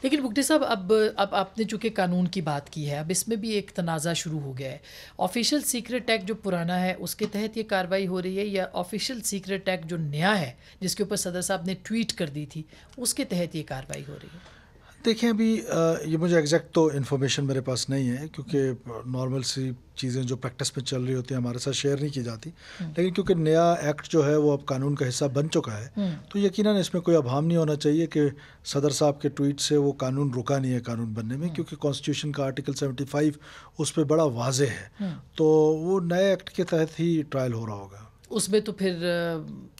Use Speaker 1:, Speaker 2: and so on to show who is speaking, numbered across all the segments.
Speaker 1: لیکن بگٹی صاحب اب آپ نے چونکہ قانون کی بات کی ہے، اب اس میں بھی ایک تنازع شروع ہو گیا ہے۔ آفیشیل سیکرٹ ایکٹ جو پرانا ہے اس کے تحت یہ کارروائی ہو رہی ہے، یا آفیشیل سیکرٹ ایکٹ جو نیا ہے جس کے اوپر صدر صاحب نے ٹویٹ کر دی تھی اس کے تحت یہ کارروائی ہو رہی ہے؟
Speaker 2: دیکھیں ابھی یہ مجھے ایگزیکٹ تو انفارمیشن میرے پاس نہیں ہے، کیونکہ نارمل سی چیزیں جو پریکٹس میں چل رہی ہوتی ہیں ہمارے ساتھ شیئر نہیں کی جاتی، لیکن کیونکہ نیا ایکٹ جو ہے وہ اب قانون کا حصہ بن چکا ہے، تو یقیناً اس میں کوئی ابہام نہیں ہونا چاہیے کہ صدر صاحب کے ٹویٹ سے وہ قانون رکا نہیں ہے قانون بننے میں، کیونکہ کانسٹیٹیوشن کا آرٹیکل 75 اس پہ بڑا واضح ہے، تو وہ نئے ایکٹ کے تحت ہی ٹرائل ہو رہا ہوگا۔
Speaker 1: اس میں تو پھر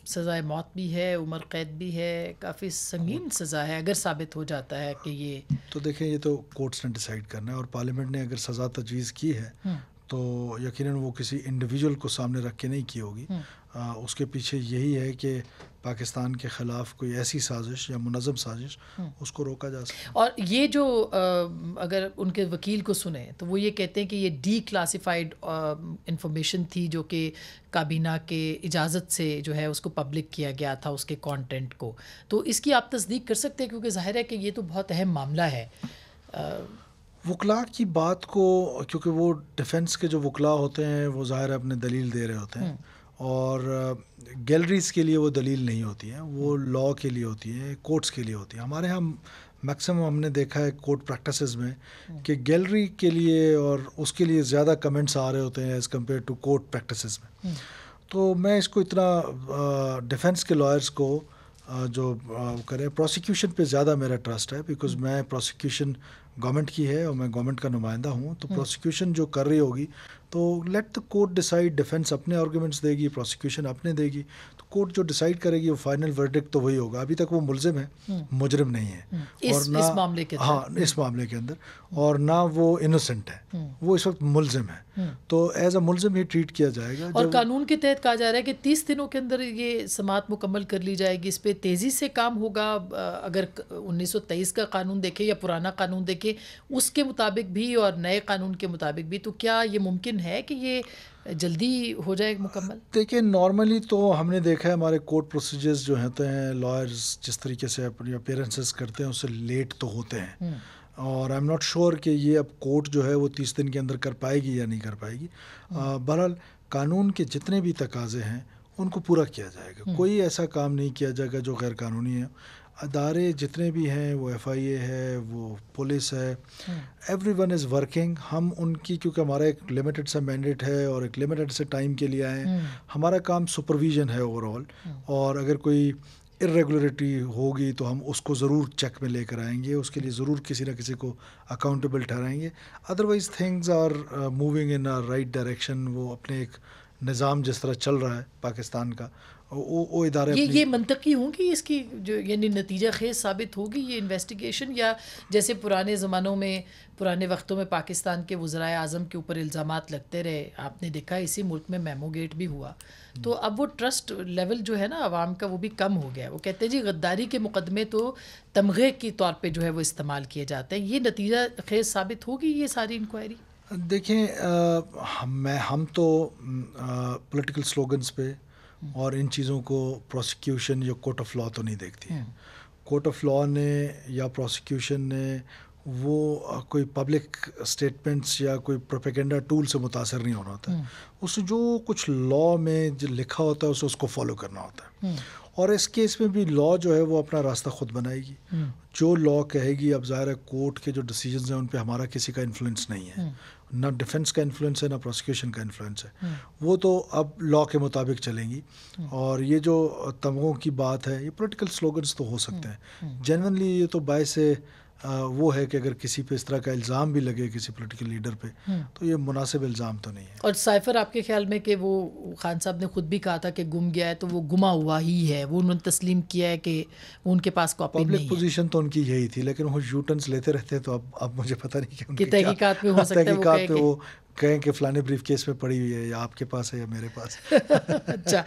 Speaker 1: سزائے موت بھی ہے، عمر قید بھی ہے، کافی سنگین سزا ہے اگر ثابت ہو جاتا ہے کہ یہ
Speaker 2: تو دیکھیں یہ تو کورٹس نے ڈیسائیڈ کرنا ہے، اور پارلیمنٹ نے اگر سزا تجویز کی ہے تو یقیناً وہ کسی انڈیویجول کو سامنے رکھ کے نہیں کی ہوگی، اس کے پیچھے یہی ہے کہ پاکستان کے خلاف کوئی ایسی سازش یا منظم سازش اس کو روکا جا سکے۔
Speaker 1: اور یہ جو اگر ان کے وکیل کو سنیں تو وہ یہ کہتے ہیں کہ یہ ڈی کلاسیفائڈ انفارمیشن تھی جو کہ کابینہ کے اجازت سے جو ہے اس کو پبلک کیا گیا تھا اس کے کانٹینٹ کو، تو اس کی آپ تصدیق کر سکتے ہیں؟ کیونکہ ظاہر ہے کہ یہ تو بہت اہم معاملہ ہے۔
Speaker 2: وکلاء کی بات کو، کیونکہ وہ ڈیفنس کے جو وکلاء ہوتے ہیں وہ ظاہر اپنے دلیل دے رہے ہوتے ہیں، اور گیلریز کے لیے وہ دلیل نہیں ہوتی ہیں، وہ لاء کے لیے ہوتی ہیں، کورٹس کے لیے ہوتی ہیں۔ ہمارے ہاں میکسیمم ہم نے دیکھا ہے کورٹ پریکٹسز میں کہ گیلری کے لیے اور اس کے لیے زیادہ کمنٹس آ رہے ہوتے ہیں as compare to court practices میں۔ تو میں اس کو اتنا ڈیفنس کے لائرز کو جو کرے، پروسیکیوشن پہ زیادہ میرا ٹرسٹ ہے، بیکاز میں پروسیکیوشن گورنمنٹ کی ہے اور میں گورنمنٹ کا نمائندہ ہوں، تو پروسیکیوشن جو کر رہی ہوگی تو let the court decide, defence اپنے آرگومنٹس دے گی، پروسیکیوشن اپنے دے گی، تو کورٹ جو ڈیسائیڈ کرے گی وہ فائنل ورڈکٹ تو وہی ہوگا۔ ابھی تک وہ ملزم ہے، مجرم نہیں ہے، اور نہ
Speaker 1: اس معاملے کے
Speaker 2: ہاں اس معاملے کے اندر، اور نہ وہ انوسنٹ ہے، وہ اس وقت ملزم ہے، تو ایز اے ملزم ہی ٹریٹ کیا جائے گا۔
Speaker 1: اور قانون کے تحت کہا جا رہا ہے کہ 30 دنوں کے اندر یہ سماعت مکمل کر لی جائے گی، اس پہ تیزی سے کام ہوگا۔ اگر 1923 کا قانون دیکھیں یا پرانا قانون دیکھیں اس کے مطابق بھی اور نئے قانون کے مطابق بھی، تو کیا یہ ممکن ہے کہ یہ جلدی ہو جائے مکمل؟
Speaker 2: دیکھیں نارملی تو ہم نے دیکھا ہے ہمارے کورٹ پروسیجرز جو ہوتے ہیں، لائرز جس طریقے سے اپنی اپیرنسز کرتے ہیں اس سے لیٹ تو ہوتے ہیں، اور آئی ایم ناٹ شیور کہ یہ اب کورٹ جو ہے وہ 30 دن کے اندر کر پائے گی یا نہیں کر پائے گی۔ بہرحال قانون کے جتنے بھی تقاضے ہیں ان کو پورا کیا جائے گا، کوئی ایسا کام نہیں کیا جائے گا جو غیر قانونی ہے۔ ادارے جتنے بھی ہیں، وہ ایف آئی اے ہے، وہ پولیس ہے، ایوری ون از ورکنگ۔ ہم ان کی، کیونکہ ہمارا ایک لمیٹڈ سا مینڈیٹ ہے اور ایک لمیٹڈ سے ٹائم کے لیے آئے ہیں، ہمارا کام سپرویژن ہے اوور آل، اور اگر کوئی ارریگولرٹی ہوگی تو ہم اس کو ضرور چیک میں لے کر آئیں گے، اس کے لیے ضرور کسی نہ کسی کو اکاؤنٹیبل ٹھہرائیں گے۔ Otherwise things are moving in a right direction. وہ اپنے ایک نظام جس طرح چل رہا ہے پاکستان کا، وہ ادارے
Speaker 1: یہ منطقی ہوں کہ اس کی جو یعنی نتیجہ خیز ثابت ہوگی یہ انویسٹیگیشن، یا جیسے پرانے زمانوں میں، پرانے وقتوں میں پاکستان کے وزرائے اعظم کے اوپر الزامات لگتے رہے، آپ نے دیکھا اسی ملک میں میمو گیٹ بھی ہوا، تو اب وہ ٹرسٹ لیول جو ہے نا عوام کا وہ بھی کم ہو گیا ہے۔ وہ کہتے ہیں جی غداری کے مقدمے تو تمغے کے طور پہ جو ہے وہ استعمال کیے جاتے ہیں، یہ نتیجہ خیز ثابت ہوگی یہ ساری انکوائری؟
Speaker 2: دیکھیں ہم تو پولیٹیکل سلوگنز پہ اور ان چیزوں کو پروسیکیوشن یا کورٹ آف لاء تو نہیں دیکھتی ہیں۔ کورٹ آف لاء نے یا پروسیکیوشن نے وہ کوئی پبلک اسٹیٹمنٹس یا کوئی پروپیگنڈا ٹول سے متاثر نہیں ہونا ہوتا ہے، اس سے جو کچھ لاء میں جو لکھا ہوتا ہے اسے اس کو فالو کرنا ہوتا ہے، اور اس کیس میں بھی لاء جو ہے وہ اپنا راستہ خود بنائے گی، جو لاء کہے گی۔ اب ظاہر ہے کورٹ کے جو ڈیسیجنز ہیں ان پہ ہمارا کسی کا انفلوئنس نہیں ہے، نہ ڈیفنس کا انفلوئنس ہے نہ پروسیکیوشن کا انفلوئنس ہے، وہ تو اب لاء کے مطابق چلیں گی۔ اور یہ جو تمغوں کی بات ہے، یہ پولیٹیکل سلوگنز تو ہو سکتے ہیں، جنرلی یہ تو باعث وہ ہے کہ اگر کسی پہ اس طرح کا الزام بھی لگے کسی پولیٹیکل لیڈر پہ تو یہ مناسب الزام تو نہیں ہے۔
Speaker 1: اور سائفر آپ کے خیال میں کہ وہ خان صاحب نے خود بھی کہا تھا کہ گم گیا ہے تو وہ گما ہوا ہی ہے، وہ انہوں نے تسلیم کیا ہے کہ وہ ان کے پاس کاپی نہیں ہے؟
Speaker 2: پبلک پوزیشن تو ان کی یہی تھی، لیکن وہ یوٹرنس لیتے رہتے ہیں، تو اب مجھے پتہ نہیں کہ ان
Speaker 1: کی تحقیقات میں ہو سکتا ہے
Speaker 2: تحقیقات پہ وہ کہیں کہ فلانے بریف کیس میں پڑی ہوئی ہے، یا آپ کے پاس ہے یا میرے پاس۔
Speaker 1: اچھا